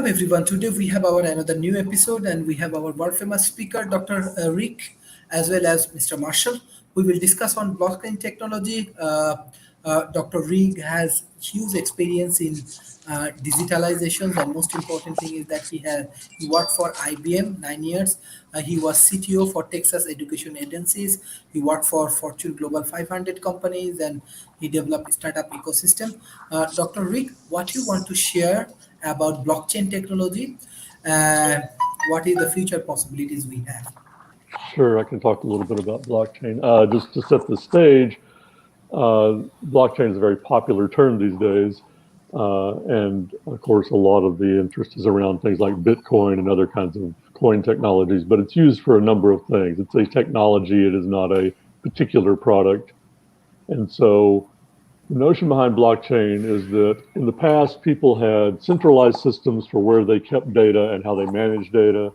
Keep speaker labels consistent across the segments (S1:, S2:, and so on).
S1: Welcome everyone. Today we have our another new episode and we have our world famous speaker Dr. Rick as well as Mr. Marshall. We will discuss on blockchain technology. Dr. Rick has huge experience in digitalizations and most important thing is that he worked for IBM 9 years. He was CTO for Texas Education Agencies. He worked for Fortune Global 500 companies and he developed startup ecosystem. Dr. Rick, what you want to share about blockchain technology and what is the future possibilities we have?
S2: Sure, I can talk a little bit about blockchain. Just to set the stage, blockchain is a very popular term these days. And of course, a lot of the interest is around things like Bitcoin and other kinds of coin technologies, but it's used for a number of things. It's a technology, it is not a particular product. And so the notion behind blockchain is that in the past, people had centralized systems for where they kept data and how they managed data.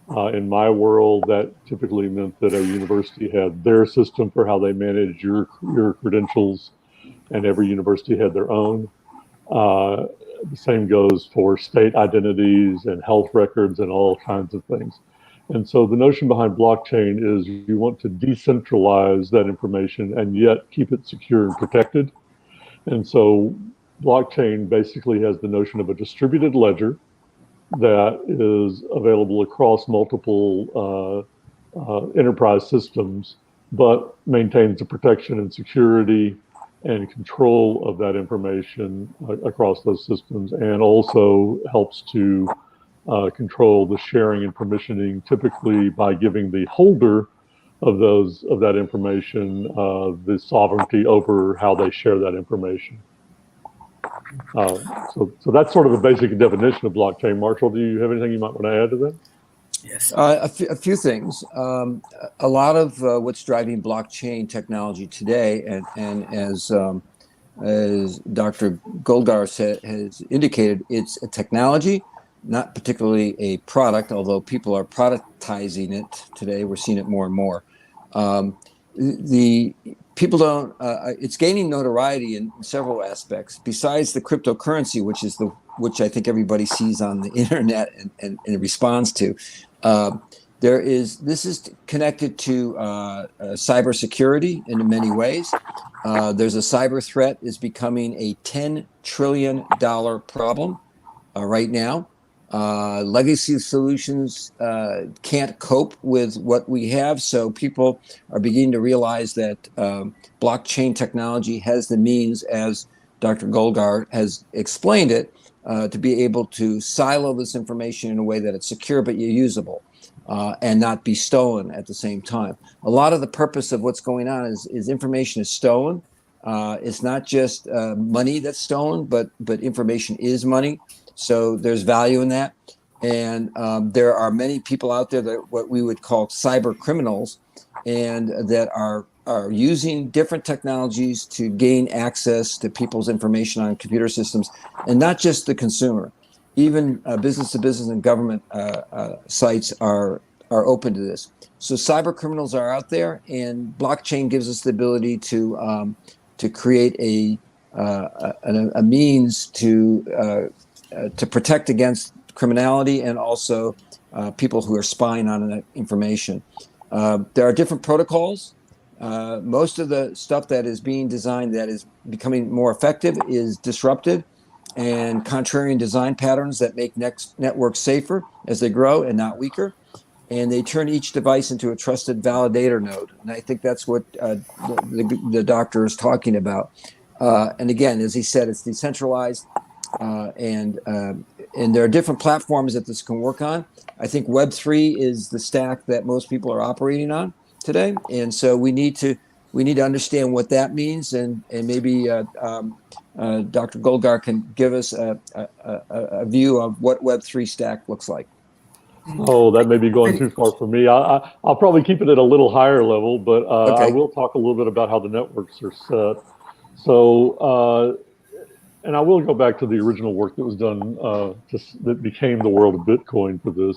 S2: In my world, that typically meant that a university had their system for how they managed your credentials, and every university had their own. The same goes for state identities and health records and all kinds of things. And so the notion behind blockchain is you want to decentralize that information and yet keep it secure and protected. And so blockchain basically has the notion of a distributed ledger that is available across multiple enterprise systems, but maintains the protection and security and control of that information across those systems, and also helps to control the sharing and permissioning, typically by giving the holder of that information the sovereignty over how they share that information. So that's sort of a basic definition of blockchain. Marshall, do you have anything you might want to add to that?
S1: Yes.
S3: A few things. A lot of what's driving blockchain technology today, and as Dr. Goldgar has indicated, it's a technology, not particularly a product, although people are productizing it today. We're seeing it more and more. The people don't, it's gaining notoriety in several aspects. Besides the cryptocurrency, which I think everybody sees on the internet and responds to, this is connected to cybersecurity in many ways. There's a cyber threat is becoming a $10 trillion problem right now. Legacy solutions can't cope with what we have, so people are beginning to realize that blockchain technology has the means, as Dr. Goldgar has explained it, to be able to silo this information in a way that it's secure but usable, and not be stolen at the same time. A lot of the purpose of what's going on is information is stolen. It's not just money that's stolen, but information is money. So there's value in that. And there are many people out there that what we would call cyber criminals, and that are using different technologies to gain access to people's information on computer systems, and not just the consumer. Even business to business and government sites are open to this. So cyber criminals are out there, and blockchain gives us the ability to create a means to protect against criminality, and also people who are spying on that information. There are different protocols. Most of the stuff that is being designed that is becoming more effective is disrupted and contrarian design patterns that make networks safer as they grow and not weaker. And they turn each device into a trusted validator node. And I think that's what the doctor is talking about. And again, as he said, it's decentralized. And there are different platforms that this can work on. I think Web3 is the stack that most people are operating on today, and so we need to understand what that means, and maybe Dr. Goldgar can give us a view of what Web3 stack looks like.
S2: Oh, that may be going too far for me. I'll probably keep it at a little higher level, but
S3: Okay.
S2: I will talk a little bit about how the networks are set. So. And I will go back to the original work that was done that became the world of Bitcoin for this.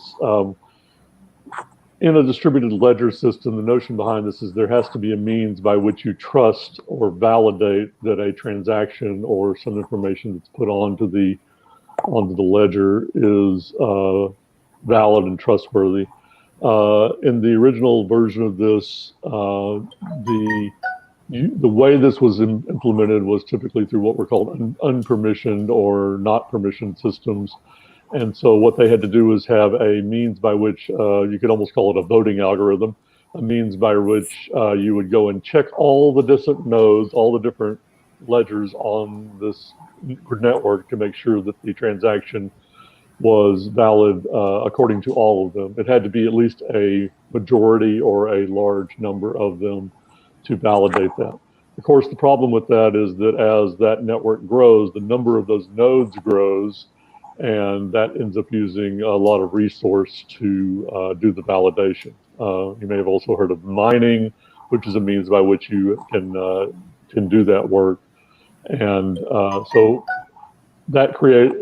S2: In a distributed ledger system, the notion behind this is there has to be a means by which you trust or validate that a transaction or some information that's put onto the onto the ledger is valid and trustworthy. In the original version of this, the way this was implemented was typically through what were called unpermissioned or not permissioned systems. And so what they had to do was have a means by which you could almost call it a voting algorithm, a means by which you would go and check all the different nodes, all the different ledgers on this network to make sure that the transaction was valid according to all of them. It had to be at least a majority or a large number of them to validate that. Of course, the problem with that is that as that network grows, the number of those nodes grows, and that ends up using a lot of resource to do the validation. You may have also heard of mining, which is a means by which you can do that work. And so that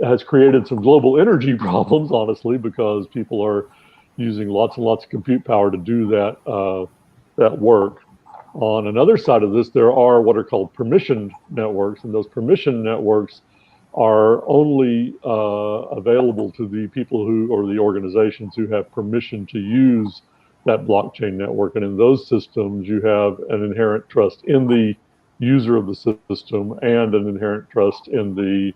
S2: has created some global energy problems, honestly, because people are using lots and lots of compute power to do that work. On another side of this, there are what are called permissioned networks, and those permissioned networks are only available to the people who, or the organizations who have permission to use that blockchain network. And in those systems, you have an inherent trust in the user of the system and an inherent trust in the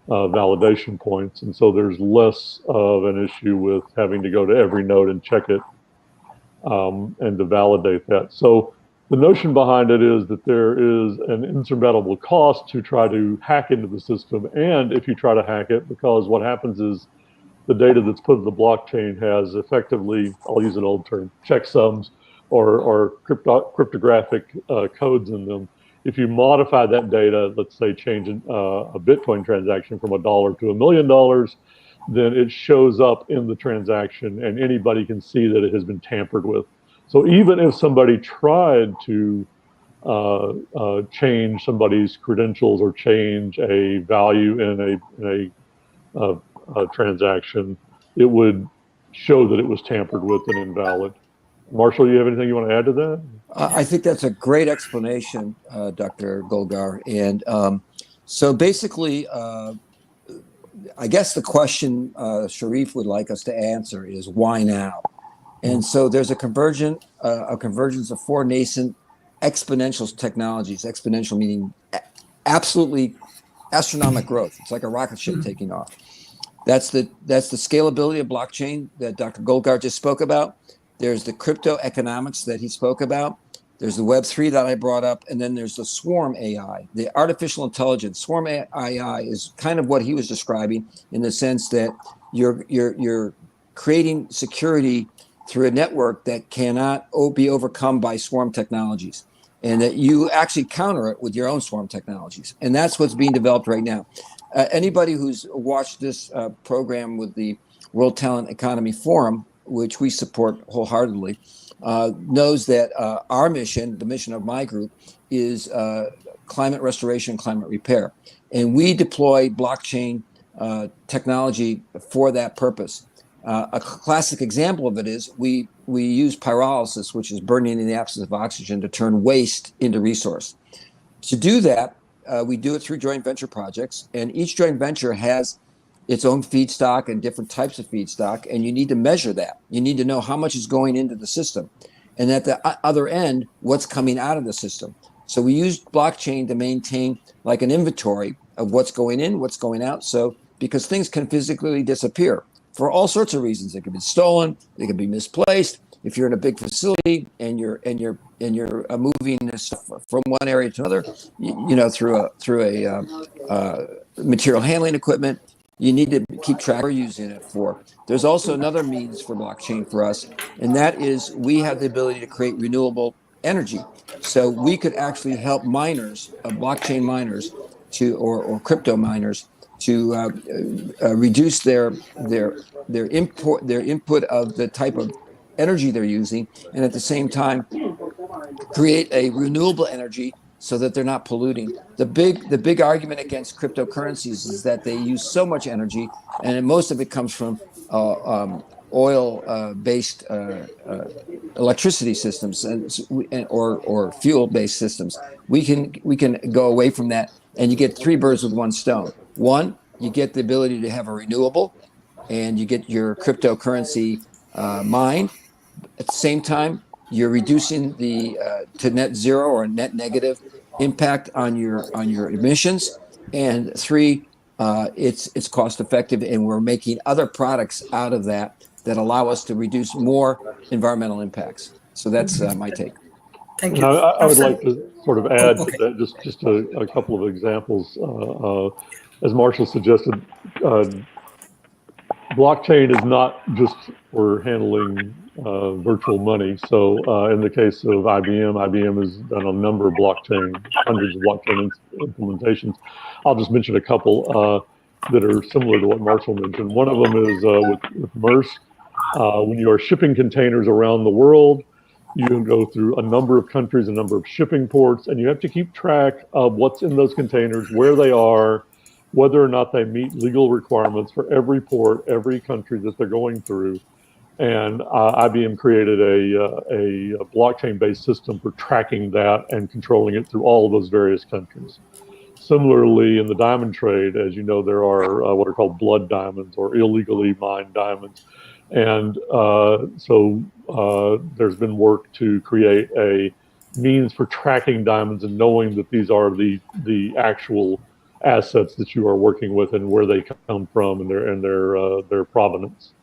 S2: validation points. And so there's less of an issue with having to go to every node and check it and to validate that. So the notion behind it is that there is an insurmountable cost to try to hack into the system. And if you try to hack it, because what happens is the data that's put in the blockchain has effectively, I'll use an old term, checksums or cryptographic codes in them. If you modify that data, let's say changing a Bitcoin transaction from $1 to $1 million, then it shows up in the transaction and anybody can see that it has been tampered with. So even if somebody tried to change somebody's credentials or change a value in a transaction, it would show that it was tampered with and invalid. Marshall, you have anything you want to add to that?
S3: I think that's a great explanation, Dr. Golgar. And so basically, I guess the question Sharif would like us to answer is why now? And so there's a convergence of four nascent exponential technologies. Exponential meaning absolutely astronomical growth. It's like a rocket ship taking off. That's the scalability of blockchain that Dr. Golgar just spoke about. There's the crypto economics that he spoke about. There's the Web3 that I brought up, and then there's the swarm AI, the artificial intelligence. Swarm AI is kind of what he was describing in the sense that you're creating security through a network that cannot be overcome by swarm technologies, and that you actually counter it with your own swarm technologies. And that's what's being developed right now. Anybody who's watched this program with the World Talent Economy Forum, which we support wholeheartedly, knows that our mission, the mission of my group, is climate restoration, climate repair. And we deploy blockchain technology for that purpose. A classic example of it is we use pyrolysis, which is burning in the absence of oxygen, to turn waste into resource. To do that, we do it through joint venture projects, and each joint venture has its own feedstock and different types of feedstock, and you need to measure that. You need to know how much is going into the system, and at the other end, what's coming out of the system. So we use blockchain to maintain like an inventory of what's going in, what's going out. So because things can physically disappear for all sorts of reasons, they can be stolen, they can be misplaced. If you're in a big facility and you're moving stuff from one area to another, through a material handling equipment, you need to keep track of what you're using it for. There's also another means for blockchain for us, and that is we have the ability to create renewable energy. So we could actually help miners, blockchain miners, or crypto miners, to reduce their input of the type of energy they're using, and at the same time create a renewable energy so that they're not polluting. The big argument against cryptocurrencies is that they use so much energy, and most of it comes from oil-based electricity systems or fuel-based systems. We can go away from that, and you get three birds with one stone. One, you get the ability to have a renewable, and you get your cryptocurrency mined. At the same time, you're reducing the to net zero or net negative impact on your emissions. And three, it's cost effective, and we're making other products out of that allow us to reduce more environmental impacts. So that's my take.
S1: Thank
S2: And
S1: you.
S2: I would
S1: Professor,
S2: like to sort of
S1: oh,
S2: add to
S1: okay.
S2: that just a couple of examples. As Marshall suggested, blockchain is not just for handling virtual money. So in the case of IBM has done a number of blockchain, hundreds of blockchain implementations. I'll just mention a couple that are similar to what Marshall mentioned. One of them is with Maersk. When you are shipping containers around the world, you can go through a number of countries, a number of shipping ports, and you have to keep track of what's in those containers, where they are, whether or not they meet legal requirements for every port, every country that they're going through. And IBM created a blockchain-based system for tracking that and controlling it through all of those various countries. Similarly, in the diamond trade, as you know, there are what are called blood diamonds or illegally mined diamonds. And there's been work to create a means for tracking diamonds and knowing that these are the actual assets that you are working with and where they come from and their provenance.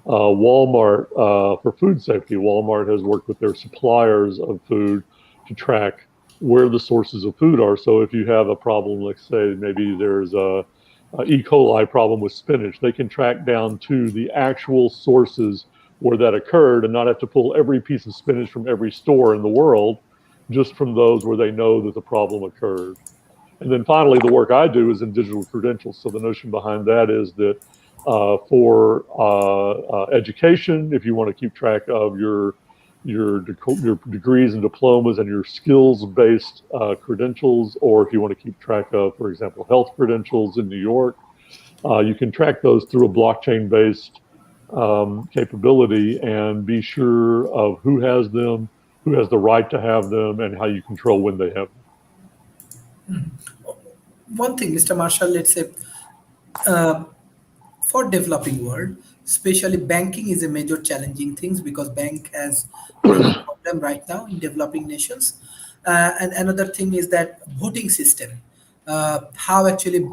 S2: Walmart, for food safety, Walmart has worked with their suppliers of food to track where the sources of food are. So if you have a problem, let's say maybe there's a E. coli problem with spinach, they can track down to the actual sources where that occurred and not have to pull every piece of spinach from every store in the world, just from those where they know that the problem occurred. And then finally, the work I do is in digital credentials. So the notion behind that is that for education, if you want to keep track of your degrees and diplomas and your skills-based credentials, or if you want to keep track of, for example, health credentials in New York, you can track those through a blockchain-based capability and be sure of who has them, who has the right to have them, and how you control when they have them.
S1: One thing, Mr. Marshall, let's say uh, for developing world, especially banking is a major challenging things because bank has many problem right now in developing nations. And another thing is that voting system, how actually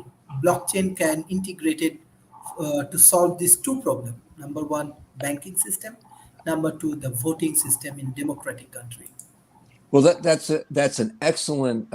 S1: blockchain can integrate it to solve these two problems. Number one, banking system. Number two, the voting system in democratic country.
S3: Well, that's an excellent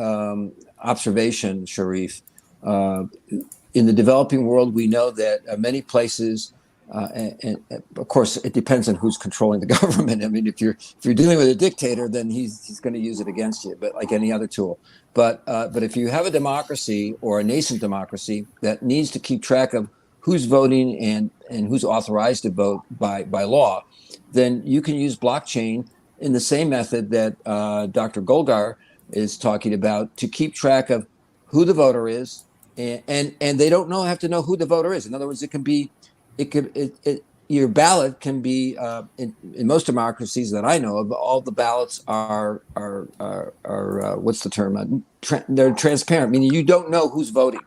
S3: observation, Sharif. In the developing world, we know that many places, and of course, it depends on who's controlling the government. I mean, if you're dealing with a dictator, then he's going to use it against you, but like any other tool. But if you have a democracy or a nascent democracy that needs to keep track of who's voting and who's authorized to vote by law, then you can use blockchain in the same method that Dr. Golgar is talking about to keep track of who the voter is, and they don't have to know who the voter is. In other words, your ballot can be in most democracies that I know of, all the ballots are what's the term? They're transparent, meaning you don't know who's voting.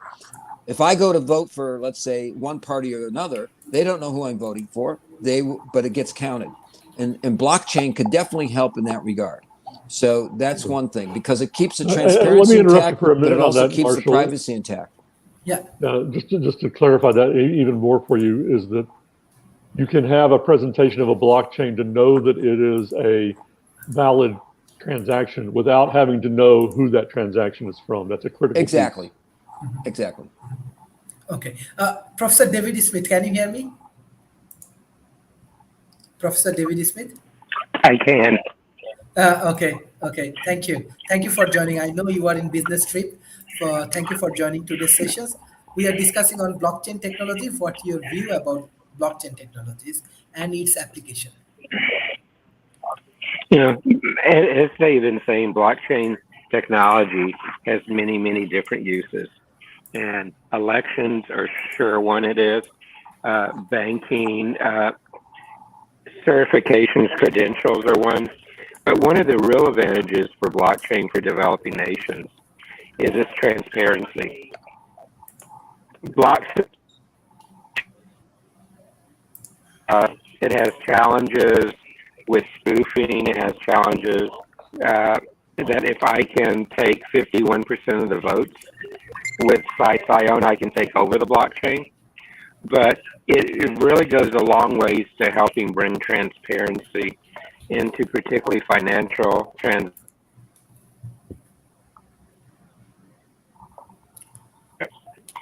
S3: If I go to vote for, let's say, one party or another, they don't know who I'm voting for. But it gets counted, and blockchain could definitely help in that regard. So that's one thing, because it keeps the
S2: Let me
S3: transparency
S2: interrupt you
S3: intact,
S2: for a
S3: but
S2: minute
S3: it
S2: on
S3: also
S2: that,
S3: keeps the
S2: Marshall.
S3: privacy intact.
S1: Yeah.
S2: Just to clarify that even more for you is that you can have a presentation of a blockchain to know that it is a valid transaction without having to know who that transaction is from. That's a critical
S3: Exactly.
S2: piece.
S3: Exactly.
S1: Okay. Professor David Smith, can you hear me? Professor David Smith?
S4: I can.
S1: Okay. Thank you for joining. I know you are in business trip. Thank you for joining today's sessions. We are discussing on blockchain technology. What your view about blockchain technologies and its application?
S4: You know, as they've been saying, blockchain technology has many, many different uses. And elections are sure one it is. Banking, certifications, credentials are one. But one of the real advantages for blockchain for developing nations is its transparency. Blockchain, it has challenges with spoofing. It has challenges that if I can take 51% of the votes with sites I own, I can take over the blockchain. But it really goes a long ways to helping bring transparency into particularly financial transactions.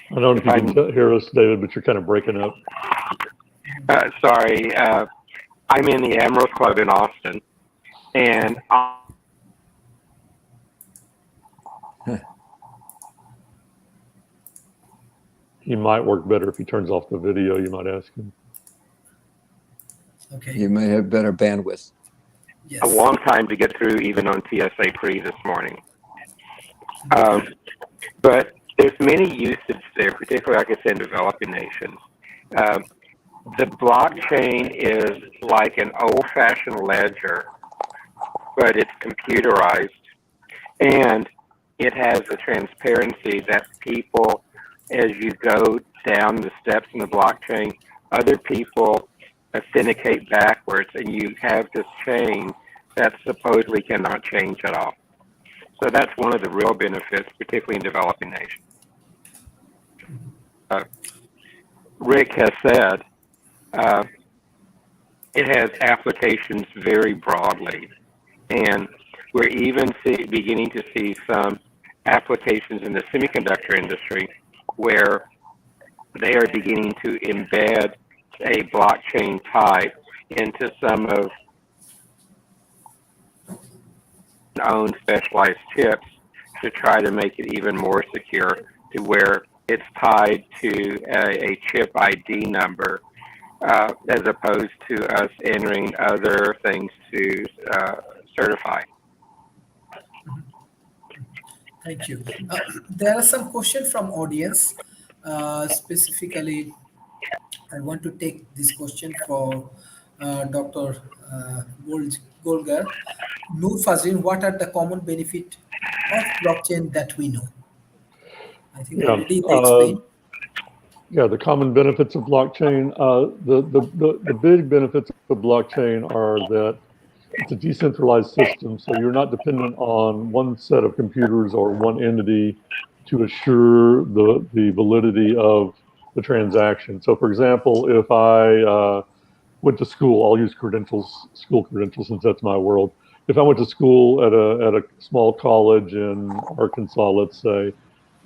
S2: I don't know if you can hear us, David, but you're kind of breaking up.
S4: Sorry, I'm in the Emerald Club in Austin, and
S2: He might work better if he turns off the video. You might ask him.
S1: Okay.
S3: You might have better bandwidth.
S1: Yes.
S4: a long time to get through, even on TSA pre this morning. But there's many usage there, particularly, like I said, in developing nations. The blockchain is like an old-fashioned ledger, but it's computerized, and it has the transparency that people, as you go down the steps in the blockchain, other people authenticate backwards, and you have this chain that supposedly cannot change at all. So that's one of the real benefits, particularly in developing nations. Rick has said it has applications very broadly, and we're even beginning to see some applications in the semiconductor industry where they are beginning to embed a blockchain type into some of own specialized chips to try to make it even more secure, to where it's tied to a chip ID number as opposed to us entering other things to certify.
S1: Thank you. There are some questions from audience. Specifically, I want to take this question for Dr. Golgar. Noor Fazrin, what are the common benefit of blockchain that we know? I think already they explained.
S2: Yeah, the common benefits of blockchain. The big benefits of blockchain are that it's a decentralized system, so you're not dependent on one set of computers or one entity to assure the validity of the transaction. So, for example, if I went to school, I'll use school credentials, since that's my world. If I went to school at a small college in Arkansas, let's say,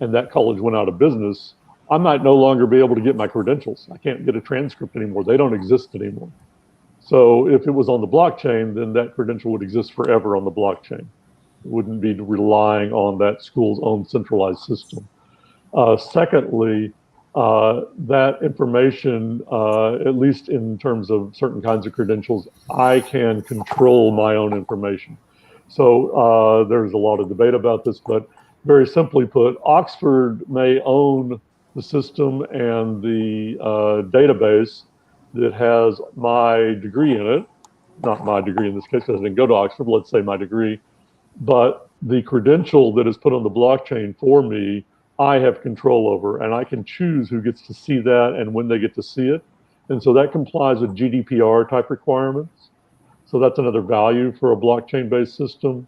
S2: and that college went out of business, I might no longer be able to get my credentials. I can't get a transcript anymore. They don't exist anymore. So if it was on the blockchain, then that credential would exist forever on the blockchain. It wouldn't be relying on that school's own centralized system. Secondly, that information, at least in terms of certain kinds of credentials, I can control my own information. So there's a lot of debate about this, but very simply put, Oxford may own the system and the database that has my degree in it, not my degree in this case because I didn't go to Oxford, let's say my degree, but the credential that is put on the blockchain for me, I have control over, and I can choose who gets to see that and when they get to see it. And so that complies with GDPR type requirements. So that's another value for a blockchain-based system.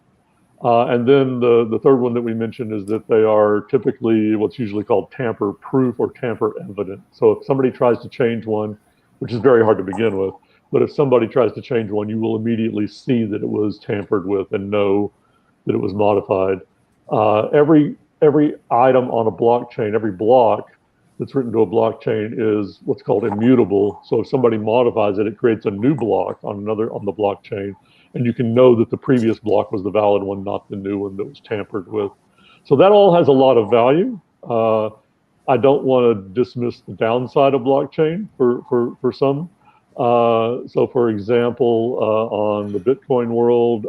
S2: And then the third one that we mentioned is that they are typically what's usually called tamper-proof or tamper-evident. So if somebody tries to change one, which is very hard to begin with, but if somebody tries to change one, you will immediately see that it was tampered with and know that it was modified. Every item on a blockchain, every block that's written to a blockchain is what's called immutable. So if somebody modifies it, it creates a new block on the blockchain, and you can know that the previous block was the valid one, not the new one that was tampered with. So that all has a lot of value. I don't want to dismiss the downside of blockchain for some. So for example, on the Bitcoin world,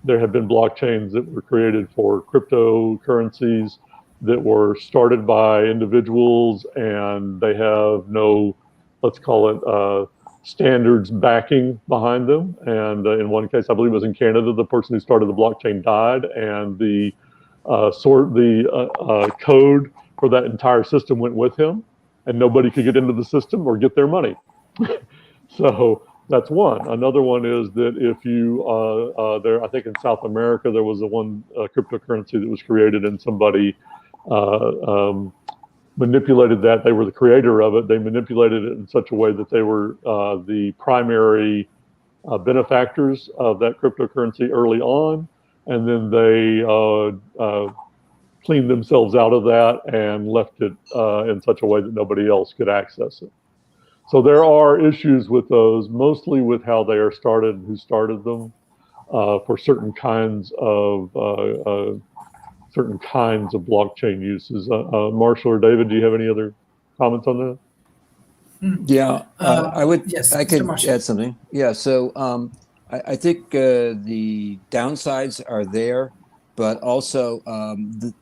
S2: there have been blockchains that were created for cryptocurrencies that were started by individuals, and they have no, let's call it, standards backing behind them. And in one case, I believe it was in Canada, the person who started the blockchain died, and the code for that entire system went with him, and nobody could get into the system or get their money. So that's one. Another one is that if you I think in South America there was one cryptocurrency that was created, and somebody manipulated that. They were the creator of it. They manipulated it in such a way that they were the primary benefactors of that cryptocurrency early on, and then they cleaned themselves out of that and left it in such a way that nobody else could access it. So there are issues with those, mostly with how they are started and who started them for certain kinds of blockchain uses. Marshall or David, do you have any other comments on that?
S3: Yeah,
S1: Yes,
S3: I
S1: Mr.
S3: could
S1: Marshall.
S3: add something. Yeah, so I think the downsides are there, but also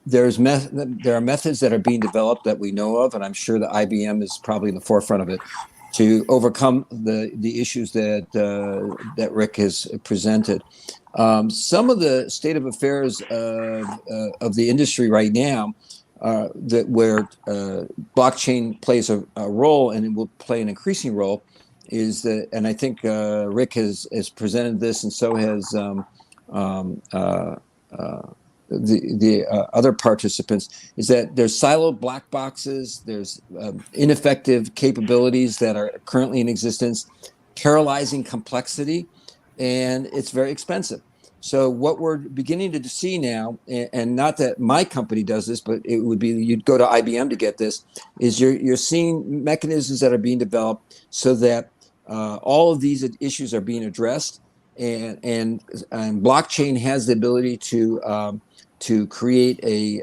S3: there are methods that are being developed that we know of, and I'm sure that IBM is probably in the forefront of it, to overcome the issues that Rick has presented. Some of the state of affairs of the industry right now, where blockchain plays a role, and it will play an increasing role, is that, and I think Rick has presented this, and so has the other participants, is that there's siloed black boxes, there's ineffective capabilities that are currently in existence, paralyzing complexity, and it's very expensive. So what we're beginning to see now, and not that my company does this, but it would be you'd go to IBM to get this, is you're seeing mechanisms that are being developed so that all of these issues are being addressed, and blockchain has the ability to create a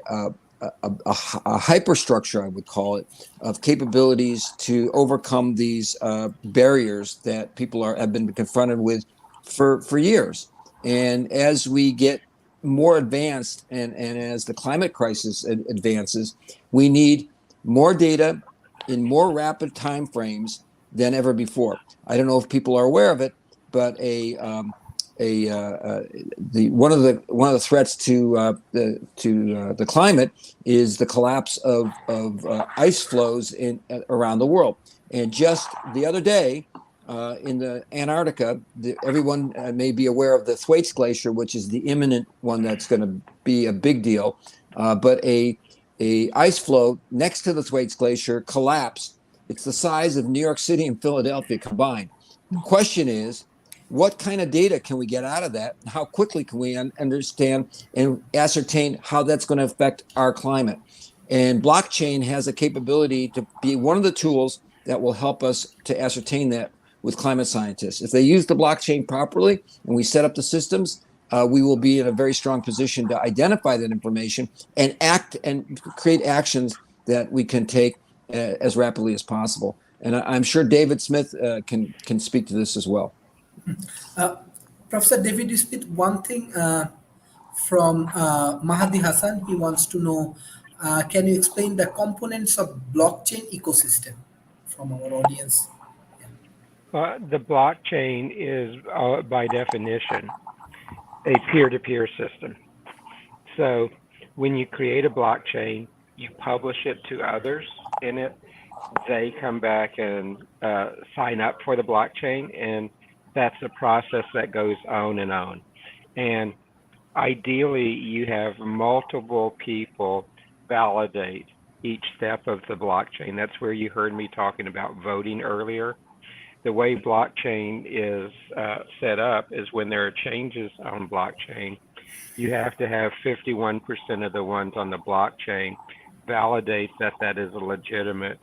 S3: hyperstructure, I would call it, of capabilities to overcome these barriers that people have been confronted with for years. And as we get more advanced, and as the climate crisis advances, we need more data in more rapid time frames than ever before. I don't know if people are aware of it, but one of the threats to the climate is the collapse of ice flows around the world. And just the other day, in the Antarctica, everyone may be aware of the Thwaites Glacier, which is the imminent one that's going to be a big deal. But a ice floe next to the Thwaites Glacier collapsed. It's the size of New York City and Philadelphia combined. The question is, what kind of data can we get out of that? How quickly can we understand and ascertain how that's going to affect our climate? And blockchain has a capability to be one of the tools that will help us to ascertain that with climate scientists. If they use the blockchain properly and we set up the systems, we will be in a very strong position to identify that information and act and create actions that we can take as rapidly as possible. And I'm sure David Smith can speak to this as well.
S1: Professor David Smith, one thing from Mahdi Hassan, he wants to know, can you explain the components of blockchain ecosystem from our audience?
S4: The blockchain is, by definition, a peer-to-peer system. So when you create a blockchain, you publish it to others in it. They come back and sign up for the blockchain, and that's a process that goes on and on. And ideally, you have multiple people validate each step of the blockchain. That's where you heard me talking about voting earlier. The way blockchain is set up is when there are changes on blockchain, you have to have 51% of the ones on the blockchain validate that that is a legitimate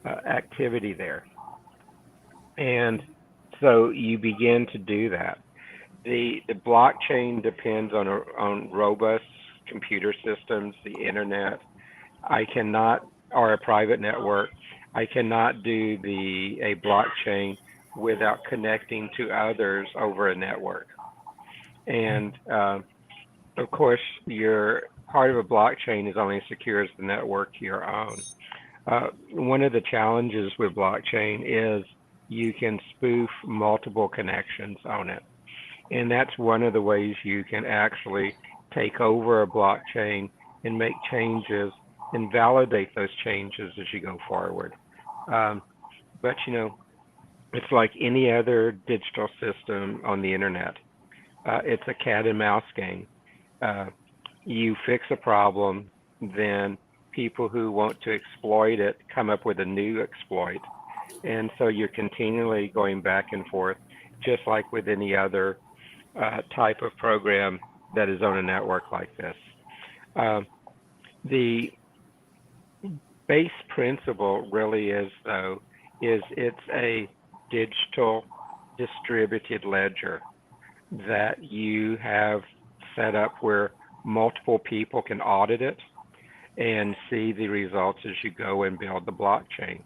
S4: activity there. And so you begin to do that. The blockchain depends on robust computer systems, the internet. Or a private network. I cannot do a blockchain without connecting to others over a network. And of course, your part of a blockchain is only as secure as the network you're on. One of the challenges with blockchain is you can spoof multiple connections on it. And that's one of the ways you can actually take over a blockchain and make changes and validate those changes as you go forward. But it's like any other digital system on the internet. It's a cat and mouse game. You fix a problem, then people who want to exploit it come up with a new exploit. And so you're continually going back and forth, just like with any other type of program that is on a network like this. The base principle really is, though, is it's a digital distributed ledger that you have set up where multiple people can audit it and see the results as you go and build the blockchain.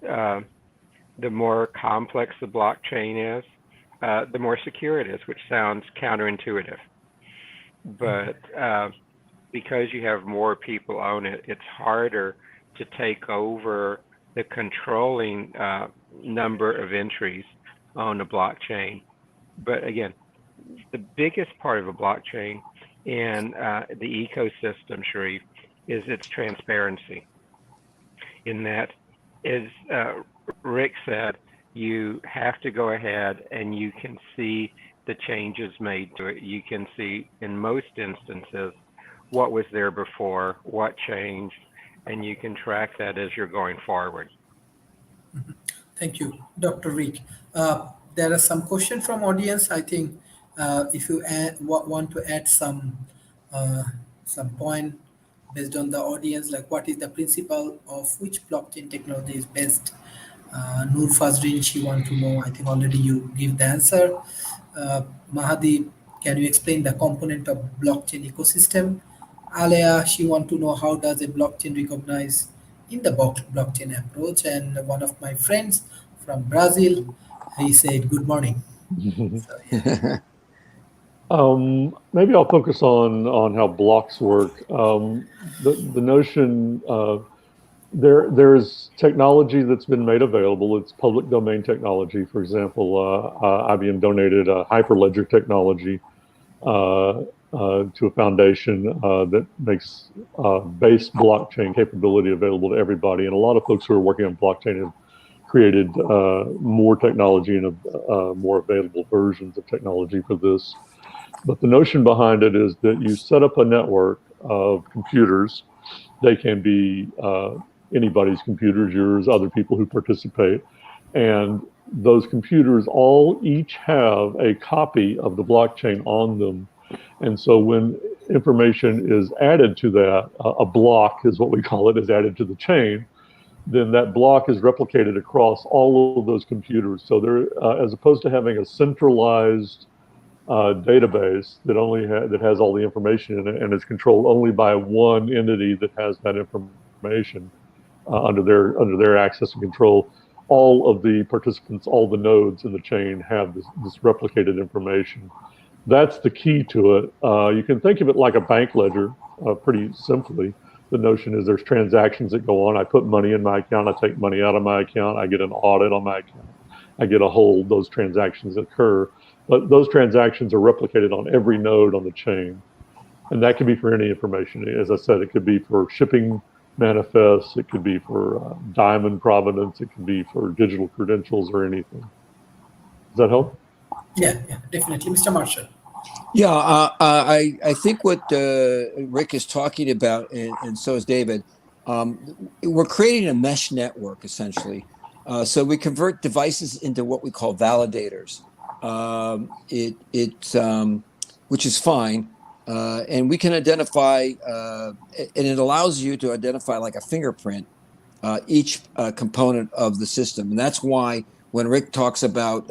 S4: The more complex the blockchain is, the more secure it is, which sounds counterintuitive. But because you have more people own it, it's harder to take over the controlling number of entries on a blockchain. But again, the biggest part of a blockchain in the ecosystem, Sharif, is its transparency. In that, as Rick said, you have to go ahead and you can see the changes made to it. You can see, in most instances, what was there before, what changed, and you can track that as you're going forward.
S1: Thank you, Dr. Rick. There are some questions from audience. I think if you want to add some point based on the audience, like what is the principle of which blockchain technology is best? Noor Fazrin, she want to know. I think already you give the answer. Mahadi, can you explain the component of blockchain ecosystem? Alea, she want to know how does a blockchain recognize in the blockchain approach. And one of my friends from Brazil, he said, good morning. So, yeah.
S2: Maybe I'll focus on how blocks work. The notion there's technology that's been made available. It's public domain technology. For example, IBM donated Hyperledger technology to a foundation that makes base blockchain capability available to everybody. And a lot of folks who are working on blockchain have created more technology and more available versions of technology for this. But the notion behind it is that you set up a network of computers. They can be anybody's computers, yours, other people who participate. And those computers all each have a copy of the blockchain on them. And so when information is added to that, a block is what we call it, is added to the chain, then that block is replicated across all of those computers. So there, as opposed to having a centralized database that has all the information in it and is controlled only by one entity that has that information under their access and control, all of the participants, all the nodes in the chain have this replicated information. That's the key to it. You can think of it like a bank ledger, pretty simply. The notion is there's transactions that go on. I put money in my account, I take money out of my account, I get an audit on my account, I get a hold. Those transactions occur. But those transactions are replicated on every node on the chain. And that could be for any information. As I said, it could be for shipping manifests, it could be for diamond provenance, it could be for digital credentials or anything. Does that help?
S1: Yeah, definitely. Mr. Marshall.
S3: Yeah, I think what Rick is talking about, and so is David, we're creating a mesh network, essentially. So we convert devices into what we call validators. Which is fine, and we can identify, and it allows you to identify like a fingerprint each component of the system, and that's why when Rick talks about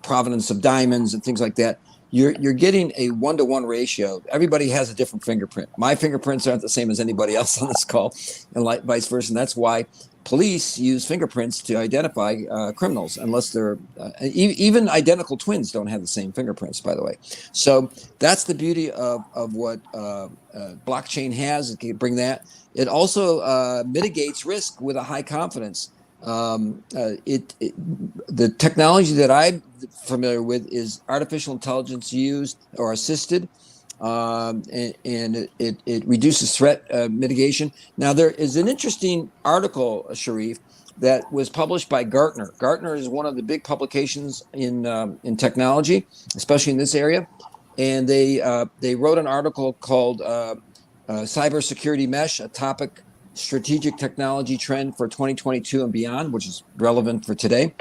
S3: provenance of diamonds and things like that, you're getting a 1-to-1 ratio. Everybody has a different fingerprint. My fingerprints aren't the same as anybody else on this call, and like vice versa. And that's why police use fingerprints to identify criminals, unless they're even identical twins don't have the same fingerprints, by the way. So that's the beauty of what blockchain has. It can bring that. It also mitigates risk with a high confidence. The technology that I'm familiar with is artificial intelligence used or assisted. and it reduces threat mitigation. Now, there is an interesting article, Sharif, that was published by Gartner. Gartner is one of the big publications in technology, especially in this area, and they wrote an article called "Cybersecurity Mesh: A Topic Strategic Technology Trend for 2022 and Beyond," which is relevant for today.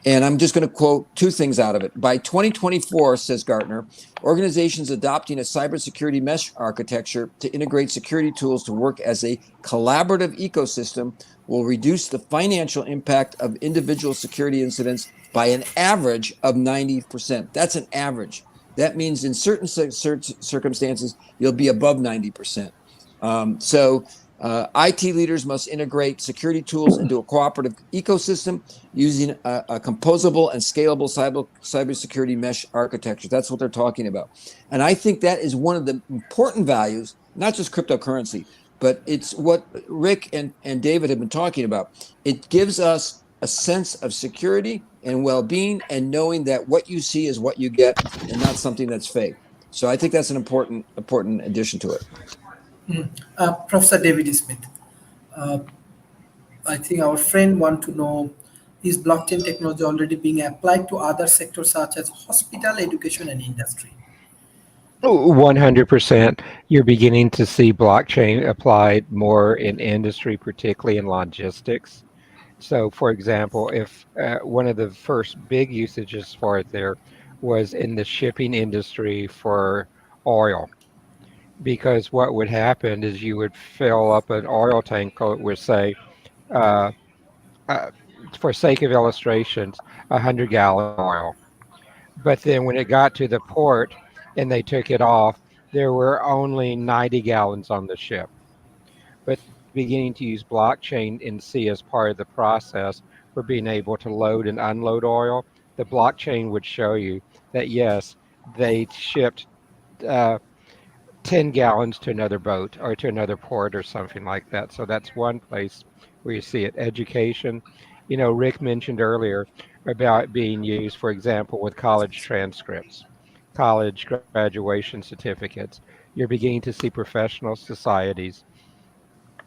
S3: And I'm just going to quote two things out of it. By 2024, says Gartner, organizations adopting a cybersecurity mesh architecture to integrate security tools to work as a collaborative ecosystem will reduce the financial impact of individual security incidents by an average of 90%. That's an average. That means in certain circumstances, you'll be above 90%. IT leaders must integrate security tools into a cooperative ecosystem using a composable and scalable cybersecurity mesh architecture. That's what they're talking about. And I think that is one of the important values, not just cryptocurrency, but it's what Rick and David have been talking about. It gives us a sense of security and well-being, and knowing that what you see is what you get and not something that's fake. So I think that's an important addition to it.
S1: Professor David Smith, I think our friend want to know, is blockchain technology already being applied to other sectors such as hospital, education, and industry?
S5: 100%. You're beginning to see blockchain applied more in industry, particularly in logistics. So, for example, if one of the first big usages for it there was in the shipping industry for oil, because what would happen is you would fill up an oil tank with, say, uh, uh, for sake of illustrations, 100-gallon oil. But then when it got to the port and they took it off, there were only 90 gallons on the ship. But beginning to use blockchain and see as part of the process for being able to load and unload oil, the blockchain would show you that yes, they shipped uh, 10 gallons to another boat or to another port or something like that. So that's one place where you see it. Education. Rick mentioned earlier about being used, for example, with college transcripts, college graduation certificates. You're beginning to see professional societies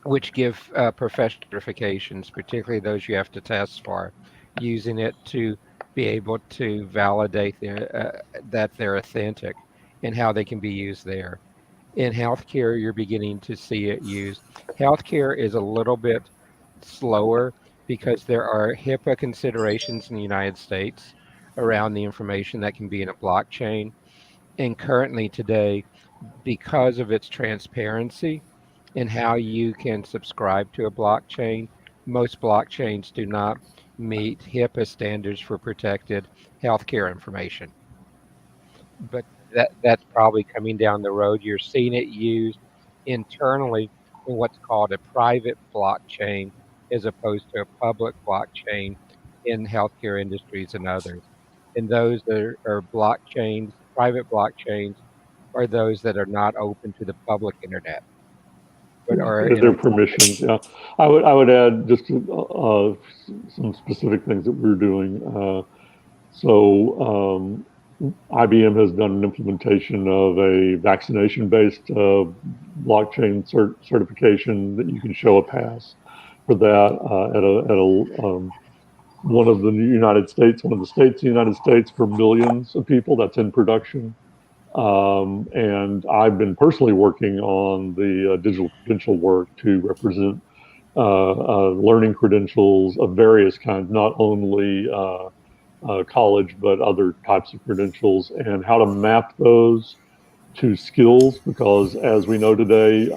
S5: which give professional certifications, particularly those you have to test for, using it to be able to validate that they're authentic and how they can be used there. In healthcare, you're beginning to see it used. Healthcare is a little bit slower because there are HIPAA considerations in the United States around the information that can be in a blockchain. And currently today, because of its transparency and how you can subscribe to a blockchain, most blockchains do not meet HIPAA standards for protected healthcare information. But that's probably coming down the road. You're seeing it used internally in what's called a private blockchain as opposed to a public blockchain in healthcare industries and others. And those that are blockchains, private blockchains, are those that are not open to the public internet, but are in
S2: Their
S5: a
S2: permissions. Yeah, I would add just some specific things that we're doing. So IBM has done an implementation of a vaccination-based blockchain certification that you can show a pass for that one of the states in the United States for millions of people. That's in production. And I've been personally working on the digital credential work to represent learning credentials of various kinds, not only college, but other types of credentials, and how to map those to skills, because as we know today,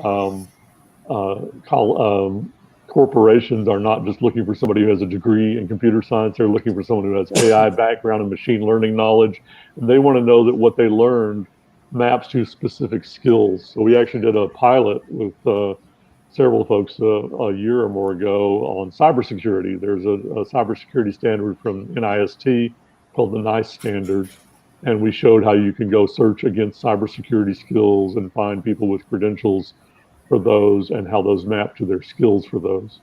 S2: corporations are not just looking for somebody who has a degree in computer science. They're looking for someone who has AI background and machine learning knowledge. And they want to know that what they learned maps to specific skills. So we actually did a pilot with several folks a year or more ago on cybersecurity. There's a cybersecurity standard from NIST called the NICE standard. And we showed how you can go search against cybersecurity skills and find people with credentials for those and how those map to their skills for those.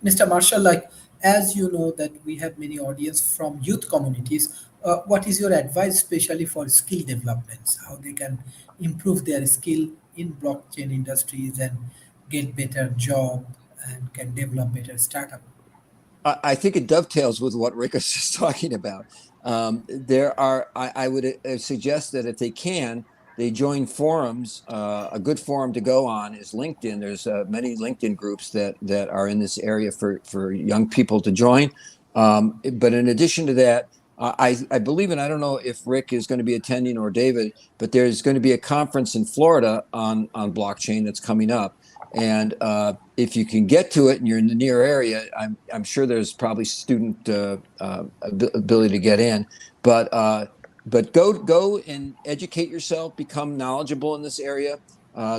S1: Mr. Marshall, like, as you know that we have many audience from youth communities, What is your advice, especially for skill developments, how they can improve their skill in blockchain industries and get better job and can develop better startup?
S3: I think it dovetails with what Rick was just talking about. I would suggest that if they can, they join forums. A good forum to go on is LinkedIn. There's many LinkedIn groups that are in this area for young people to join. But in addition to that, I believe, and I don't know if Rick is going to be attending or David, but there's going to be a conference in Florida on blockchain that's coming up. And if you can get to it and you're in the near area, I'm sure there's probably student ability to get in. But go and educate yourself, become knowledgeable in this area.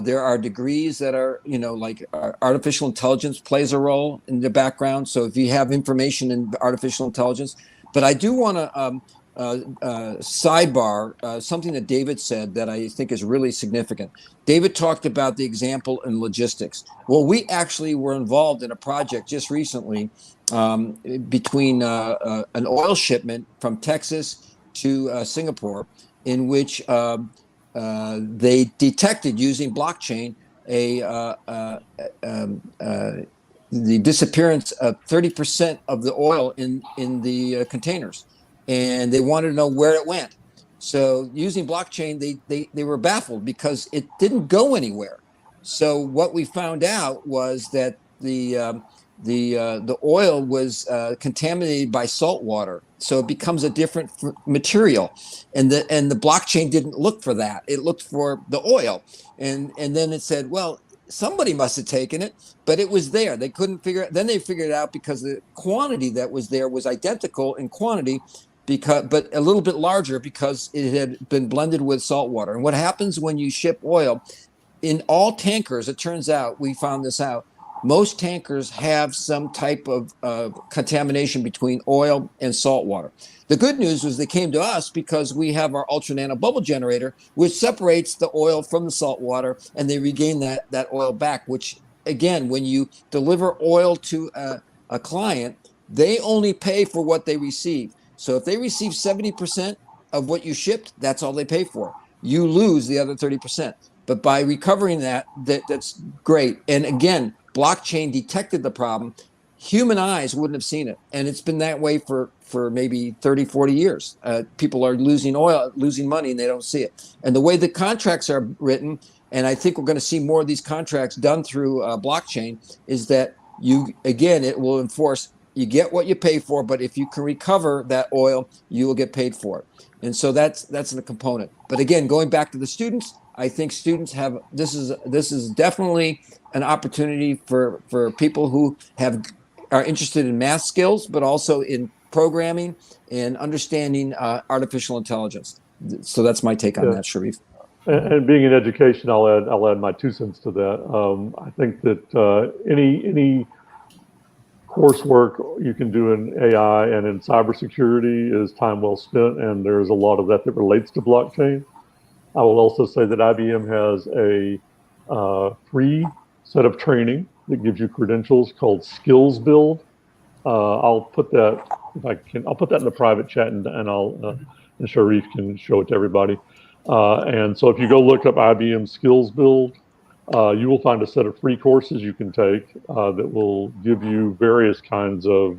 S3: There are degrees that are, like artificial intelligence plays a role in the background. So if you have information in artificial intelligence, but I do want to sidebar something that David said that I think is really significant. David talked about the example in logistics. Well, we actually were involved in a project just recently between an oil shipment from Texas to Singapore, in which they detected using blockchain the disappearance of 30% of the oil in the containers, and they wanted to know where it went. So using blockchain, they were baffled because it didn't go anywhere. So what we found out was that the oil was contaminated by salt water, so it becomes a different material, and the blockchain didn't look for that; it looked for the oil, and then it said, well, somebody must have taken it, but it was there. They couldn't figure it. Then they figured it out because the quantity that was there was identical in quantity, but a little bit larger because it had been blended with salt water. And what happens when you ship oil in all tankers? It turns out, we found this out, most tankers have some type of contamination between oil and salt water. The good news was they came to us because we have our ultra nano bubble generator, which separates the oil from the salt water, and they regain that oil back, which, again, when you deliver oil to a client, they only pay for what they receive. So if they receive 70% of what you shipped, that's all they pay for. You lose the other 30%. But by recovering that's great. And again, blockchain detected the problem. Human eyes wouldn't have seen it. And it's been that way for maybe 30, 40 years. People are losing money, and they don't see it. And the way the contracts are written, and I think we're going to see more of these contracts done through blockchain, is that it will enforce, you get what you pay for, but if you can recover that oil, you will get paid for it. And so that's a component. But again, going back to the students, I think students have this is definitely an opportunity for people who are interested in math skills, but also in programming and understanding artificial intelligence. So that's my take on that, Sharif.
S2: And being in education, I'll add my 2 cents to that. I think that any coursework you can do in AI and in cybersecurity is time well spent, and there's a lot of that relates to blockchain. I will also say that IBM has a free set of training that gives you credentials called Skills Build. I'll put that, if I can, I'll put that in the private chat, and and Sharif can show it to everybody. And so if you go look up IBM Skills Build, you will find a set of free courses you can take that will give you various kinds of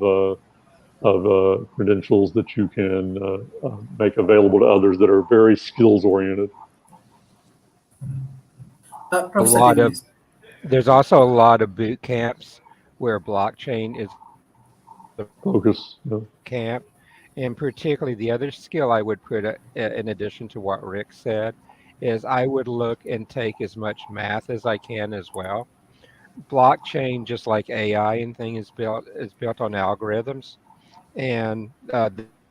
S2: credentials that you can make available to others that are very skills oriented.
S5: A
S1: Professor
S5: lot of
S1: Davis.
S5: There's also a lot of boot camps where blockchain is the
S2: Focus.
S5: camp, and particularly the other skill I would put in addition to what Rick said is I would look and take as much math as I can as well. Blockchain, just like AI and thing, is built on algorithms and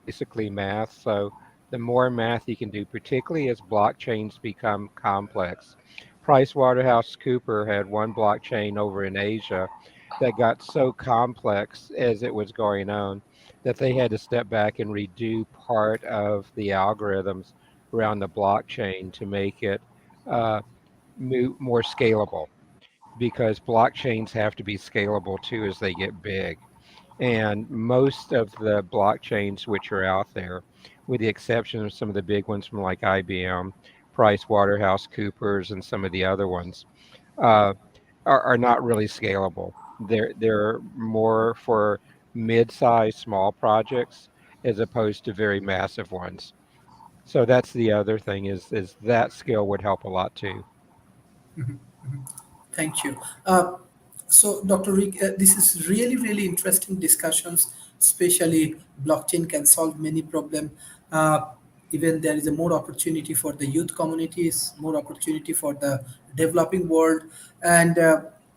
S5: basically math. So the more math you can do, particularly as blockchains become complex. PricewaterhouseCooper had one blockchain over in Asia that got so complex as it was going on that they had to step back and redo part of the algorithms around the blockchain to make it uh, more scalable, because blockchains have to be scalable too as they get big. And most of the blockchains which are out there, with the exception of some of the big ones from like IBM, Price Waterhouse Coopers, and some of the other ones, uh, are not really scalable. They're more for mid-sized small projects as opposed to very massive ones. So that's the other thing is that skill would help a lot too.
S1: Thank you. So, Dr. Rick, this is really, really interesting discussions, especially blockchain can solve many problems. Uh, Even there is a more opportunity for the youth communities, more opportunity for the developing world. And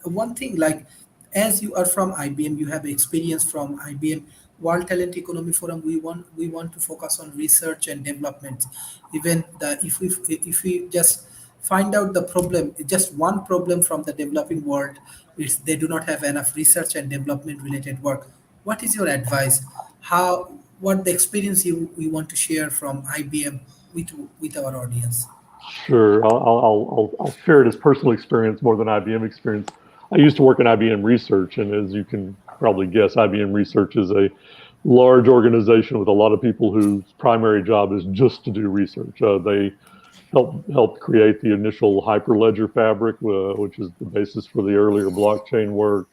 S1: one thing, like, as you are from IBM, you have experience from IBM World Talent Economy Forum. We want to focus on research and development. Even the if we just find out the problem, just one problem from the developing world, is they do not have enough research and development related work. What is your advice? How, what the experience you want to share from IBM with our audience?
S2: Sure, I'll share it as personal experience more than IBM experience. I used to work in IBM Research, and as you can probably guess, IBM Research is a large organization with a lot of people whose primary job is just to do research. They helped create the initial Hyperledger fabric, which is the basis for the earlier blockchain work,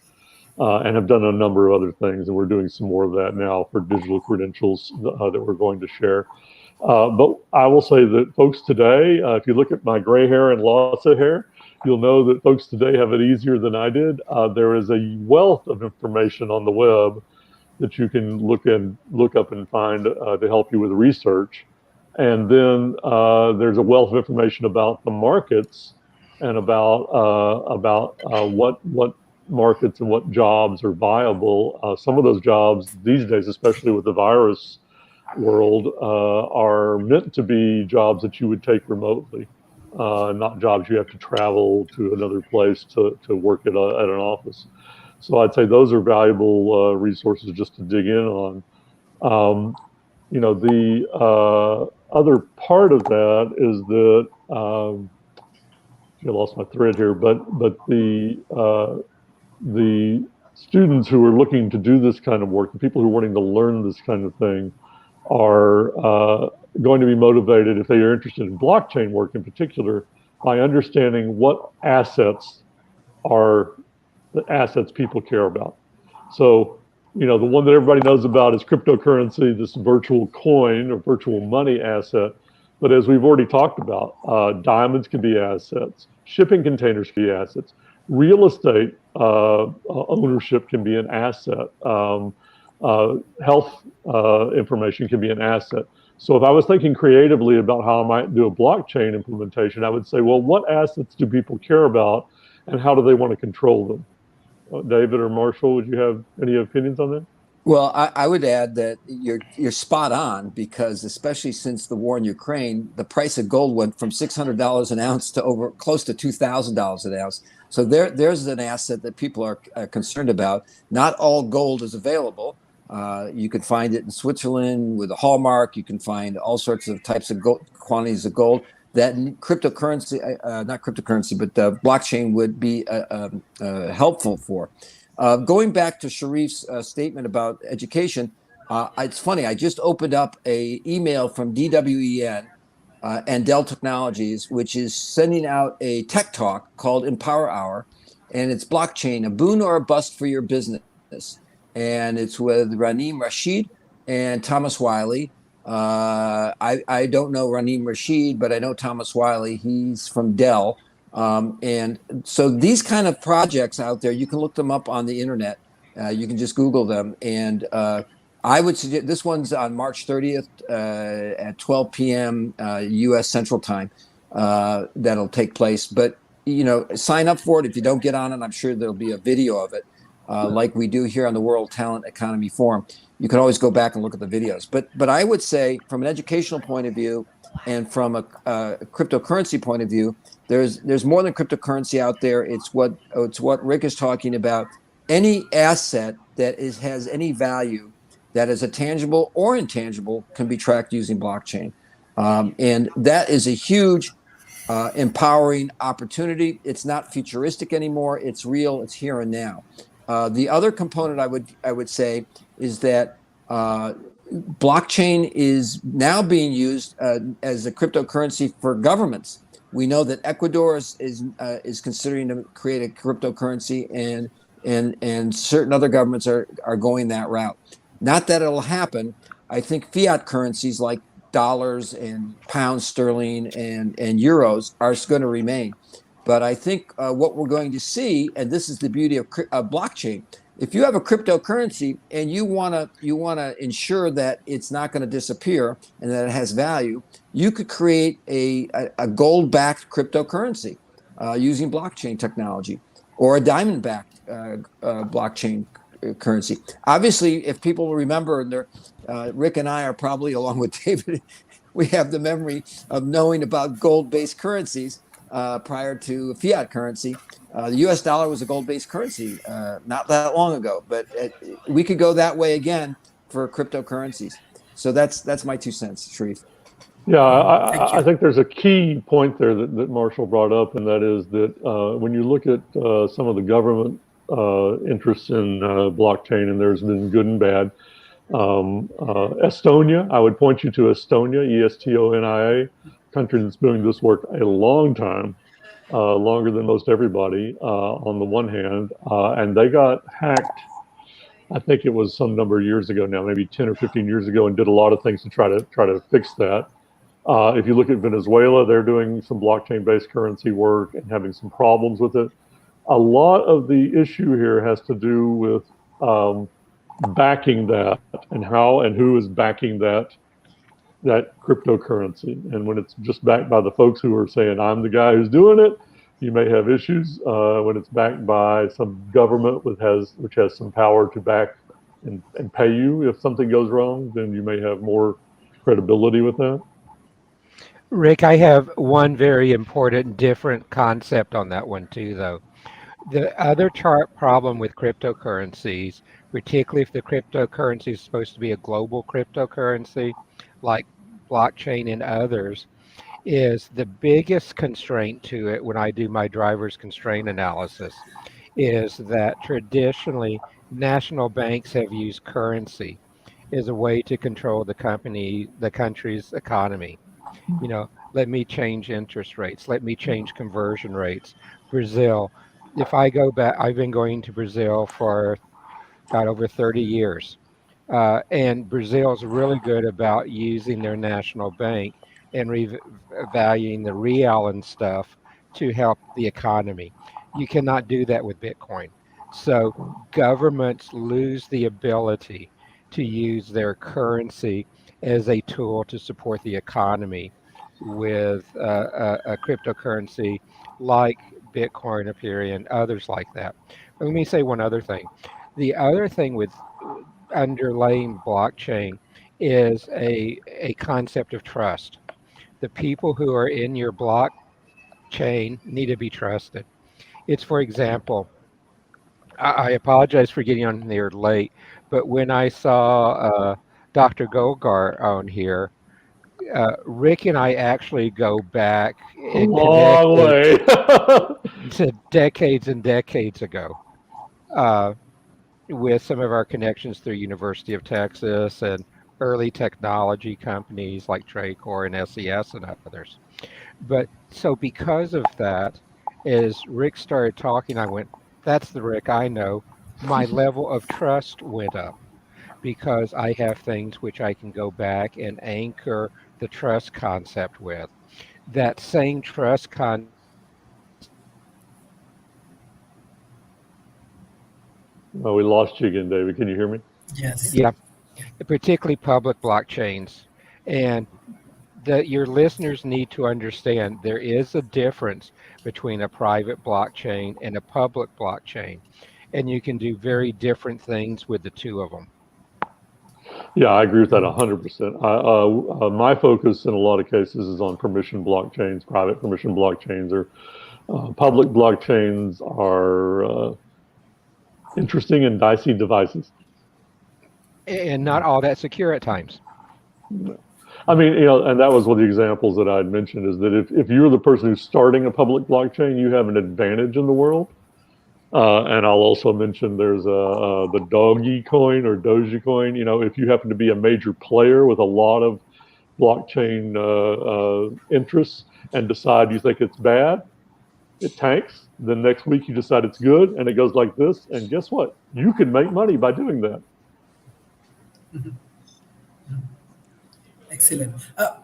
S2: and have done a number of other things. And we're doing some more of that now for digital credentials that we're going to share. But I will say that folks today, if you look at my gray hair and loss of hair, you'll know that folks today have it easier than I did. There is a wealth of information on the web that you can look up and find to help you with research. And then there's a wealth of information about the markets and about what markets and what jobs are viable. Some of those jobs these days, especially with the virus world, are meant to be jobs that you would take remotely, not jobs you have to travel to another place to work at an office. So I'd say those are valuable resources just to dig in on. Um, the other part of that is that I lost my thread here, but the students who are looking to do this kind of work, the people who are wanting to learn this kind of thing, are going to be motivated, if they are interested in blockchain work in particular, by understanding what assets are the assets people care about. So, the one that everybody knows about is cryptocurrency, this virtual coin or virtual money asset. But as we've already talked about, diamonds can be assets, shipping containers can be assets, real estate ownership can be an asset, health information can be an asset. So if I was thinking creatively about how I might do a blockchain implementation, I would say, well, what assets do people care about and how do they want to control them? David or Marshall, would you have any opinions on that?
S3: Well, I would add that you're spot on, because especially since the war in Ukraine, the price of gold went from $600 an ounce to over close to $2,000 an ounce. So there's an asset that people are concerned about. Not all gold is available. You can find it in Switzerland with a hallmark. You can find all sorts of types of gold, quantities of gold that cryptocurrency, not cryptocurrency, but blockchain would be helpful for. Going back to Sharif's statement about education, it's funny. I just opened up a email from DWEN and Dell Technologies, which is sending out a tech talk called Empower Hour, and it's blockchain, a boon or a bust for your business. And it's with Ranim Rashid and Thomas Wiley. I don't know Ranim Rashid, but I know Thomas Wiley. He's from Dell. And so these kind of projects out there, you can look them up on the internet. You can just Google them. And I would suggest this one's on March 30th at 12 p.m. U.S. Central Time. That'll take place. But, sign up for it. If you don't get on it, I'm sure there'll be a video of it, like we do here on the World Talent Economy Forum. You can always go back and look at the videos. But I would say, from an educational point of view and from a cryptocurrency point of view, there's more than cryptocurrency out there. It's what Rick is talking about. Any asset that has any value, that is a tangible or intangible, can be tracked using blockchain, and that is a huge empowering opportunity. It's not futuristic anymore. It's real. It's here and now. The other component I would say is that blockchain is now being used as a cryptocurrency for governments. We know that Ecuador is considering to create a cryptocurrency, and certain other governments are going that route. Not that it'll happen. I think fiat currencies like dollars and pounds sterling and euros are going to remain. But I think what we're going to see, and this is the beauty of blockchain, if you have a cryptocurrency and you want to ensure that it's not going to disappear and that it has value, you could create a gold-backed cryptocurrency using blockchain technology, or a diamond-backed blockchain currency. Obviously, if people remember, Rick and I are probably, along with David, we have the memory of knowing about gold-based currencies prior to fiat currency. The U.S. dollar was a gold-based currency not that long ago, but we could go that way again for cryptocurrencies. So that's my 2 cents, Sharif.
S2: Yeah,
S1: Thank
S2: I
S1: you.
S2: think there's a key point there that Marshall brought up, and that is that when you look at some of the government interests in blockchain, and there's been good and bad. Estonia, I would point you to Estonia, Estonia, country that's doing this work a long time, longer than most everybody, on the one hand, and they got hacked. I think it was some number of years ago now, maybe 10 or 15 years ago, and did a lot of things to try to fix that. If you look at Venezuela, they're doing some blockchain-based currency work and having some problems with it. A lot of the issue here has to do with backing that, and how and who is backing that cryptocurrency. And when it's just backed by the folks who are saying, I'm the guy who's doing it, you may have issues. When it's backed by some government which has some power to back and pay you if something goes wrong, then you may have more credibility with that.
S5: Rick, I have one very important different concept on that one too, though. The other problem with cryptocurrencies, particularly if the cryptocurrency is supposed to be a global cryptocurrency like blockchain and others, is the biggest constraint to it when I do my driver's constraint analysis is that traditionally national banks have used currency as a way to control the country's economy. Let me change interest rates, let me change conversion rates. Brazil, if I go back, I've been going to Brazil for about over 30 years. And Brazil is really good about using their national bank and revaluing the real and stuff to help the economy. You cannot do that with Bitcoin. So governments lose the ability to use their currency as a tool to support the economy with a cryptocurrency like Bitcoin, Ethereum, others like that. But let me say one other thing. The other thing with underlying blockchain is a concept of trust. The people who are in your blockchain need to be trusted. It's, for example, I apologize for getting on here late, but when I saw Dr. Golgar on here, Rick and I actually go back
S2: A
S5: and
S2: long way.
S5: to decades and decades ago. Uh, with some of our connections through University of Texas and early technology companies like Traycor and SES and others. But so because of that, as Rick started talking, I went, that's the Rick I know. My level of trust went up because I have things which I can go back and anchor the trust concept with. That same trust concept.
S2: Oh, we lost you again, David. Can you hear me?
S1: Yes.
S5: Yeah, particularly public blockchains. And that your listeners need to understand there is a difference between a private blockchain and a public blockchain. And you can do very different things with the two of them.
S2: Yeah, I agree with that 100%. My focus in a lot of cases is on permission blockchains. Private permission blockchains or public blockchains are interesting and dicey devices.
S5: And not all that secure at times.
S2: I mean, and that was one of the examples that I had mentioned, is that if you're the person who's starting a public blockchain, you have an advantage in the world. And I'll also mention there's the Doggy coin or Doji coin. If you happen to be a major player with a lot of blockchain interests and decide you think it's bad, it tanks. Then next week you decide it's good, and it goes like this. And guess what? You can make money by doing that.
S1: Excellent.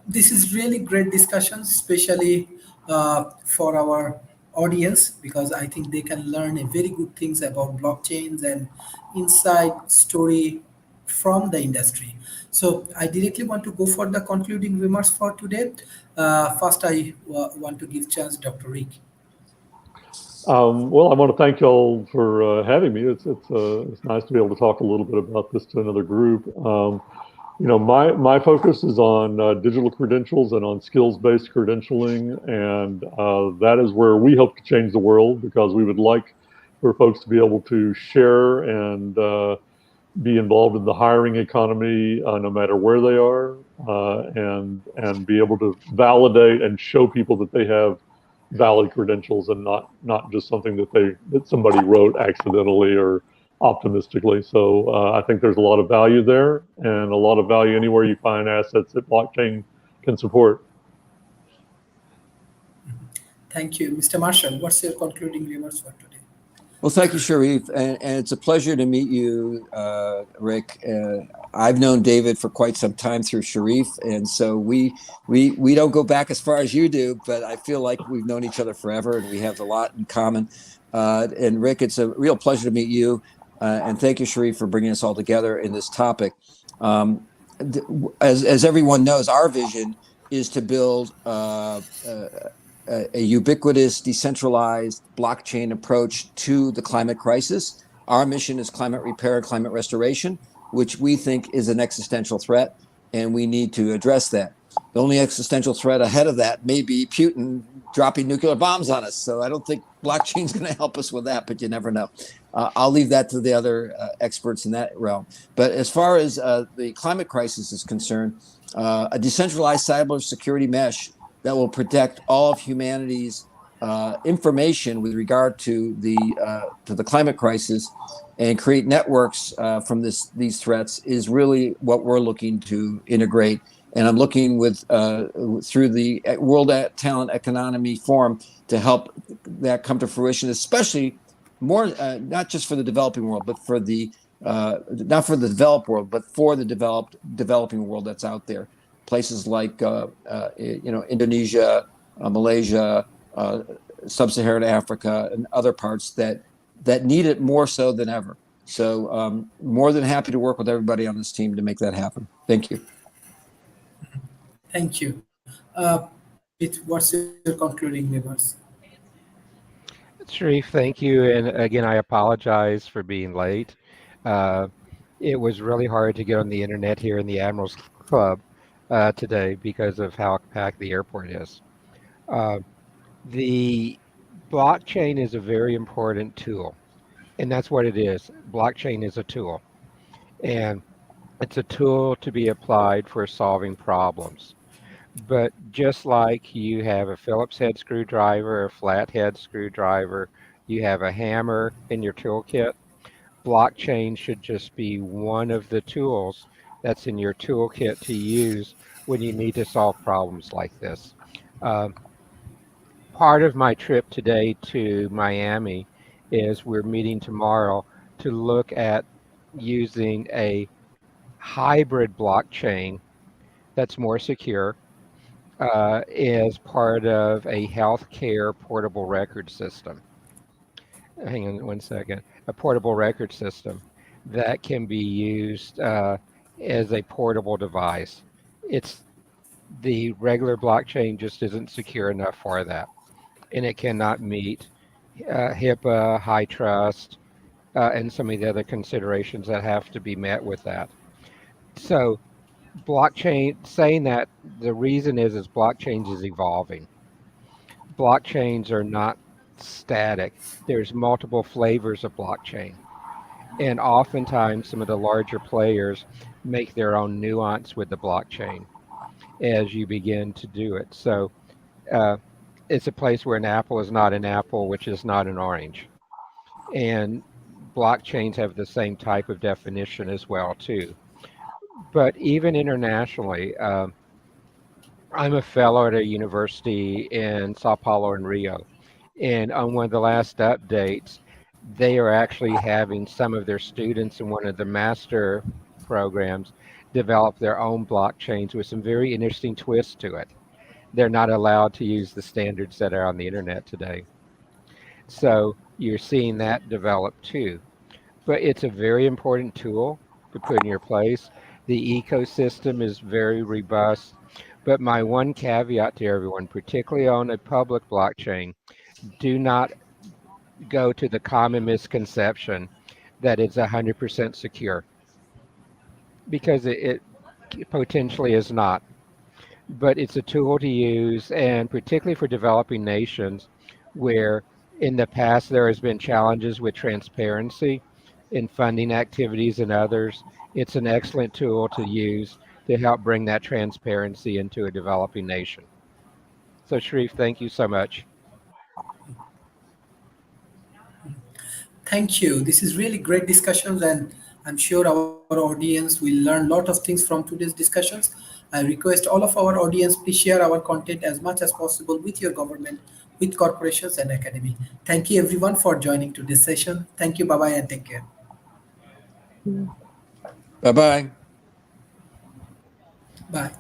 S1: This is really great discussion, especially for our audience, because I think they can learn a very good things about blockchains and inside story from the industry. So I directly want to go for the concluding remarks for today. First, I want to give chance Dr. Rick.
S2: Well, I want to thank y'all for having me. It's nice to be able to talk a little bit about this to another group. My focus is on digital credentials and on skills-based credentialing, and that is where we hope to change the world, because we would like for folks to be able to share and be involved in the hiring economy no matter where they are, and be able to validate and show people that they have valid credentials and not just something that somebody wrote accidentally or optimistically. So I think there's a lot of value there, and a lot of value anywhere you find assets that blockchain can support.
S1: Thank you. Mr. Marshall, what's your concluding remarks for today?
S3: Well, thank you, Sharif, and it's a pleasure to meet you, Rick. I've known David for quite some time through Sharif, and so we don't go back as far as you do, but I feel like we've known each other forever, and we have a lot in common. And Rick, it's a real pleasure to meet you, and thank you, Sharif, for bringing us all together in this topic. As everyone knows, our vision is to build a ubiquitous, decentralized blockchain approach to the climate crisis. Our mission is climate repair and climate restoration, which we think is an existential threat, and we need to address that. The only existential threat ahead of that may be Putin dropping nuclear bombs on us. So I don't think blockchain is going to help us with that, but you never know. I'll leave that to the other experts in that realm. But as far as the climate crisis is concerned, a decentralized cybersecurity mesh that will protect all of humanity's information with regard to the climate crisis and create networks from these threats is really what we're looking to integrate. And I'm looking through the World Talent Economy Forum to help that come to fruition, especially more not just for the developing world, but for not for the developed world, but for the developing world that's out there. Places like Indonesia, Malaysia, Sub-Saharan Africa, and other parts that need it more so than ever. So more than happy to work with everybody on this team to make that happen. Thank you.
S1: Thank you. What's your concluding remarks?
S5: Sharif, thank you. And again, I apologize for being late. It was really hard to get on the internet here in the Admirals Club today because of how packed the airport is. The blockchain is a very important tool, and that's what it is. Blockchain is a tool, and it's a tool to be applied for solving problems. But just like you have a Phillips head screwdriver, a flathead screwdriver, you have a hammer in your toolkit, blockchain should just be one of the tools that's in your toolkit to use when you need to solve problems like this. Part of my trip today to Miami is we're meeting tomorrow to look at using a hybrid blockchain that's more secure as part of a healthcare portable record system. Hang on one second. A portable record system that can be used as a portable device. The regular blockchain just isn't secure enough for that, and it cannot meet HIPAA, high trust, and some of the other considerations that have to be met with that. So blockchain, saying that, the reason is blockchains is evolving. Blockchains are not static. There's multiple flavors of blockchain. And oftentimes some of the larger players make their own nuance with the blockchain as you begin to do it. So it's a place where an apple is not an apple, which is not an orange. and blockchains have the same type of definition as well too. But even internationally, I'm a fellow at a university in Sao Paulo and Rio, and on one of the last updates, they are actually having some of their students in one of the master programs develop their own blockchains with some very interesting twists to it. They're not allowed to use the standards that are on the internet today. So you're seeing that develop too. But it's a very important tool to put in your place. The ecosystem is very robust. But my one caveat to everyone, particularly on a public blockchain, do not go to the common misconception that it's 100% secure, because it potentially is not. But it's a tool to use, and particularly for developing nations where in the past there has been challenges with transparency in funding activities and others. It's an excellent tool to use to help bring that transparency into a developing nation. So Sharif, thank you so much.
S1: Thank you. This is really great discussions, and I'm sure our audience will learn a lot of things from today's discussions. I request all of our audience, please share our content as much as possible with your government, with corporations and academy. Thank you everyone for joining today's session. Thank you. Bye bye and take care.
S3: Bye-bye.
S1: Bye.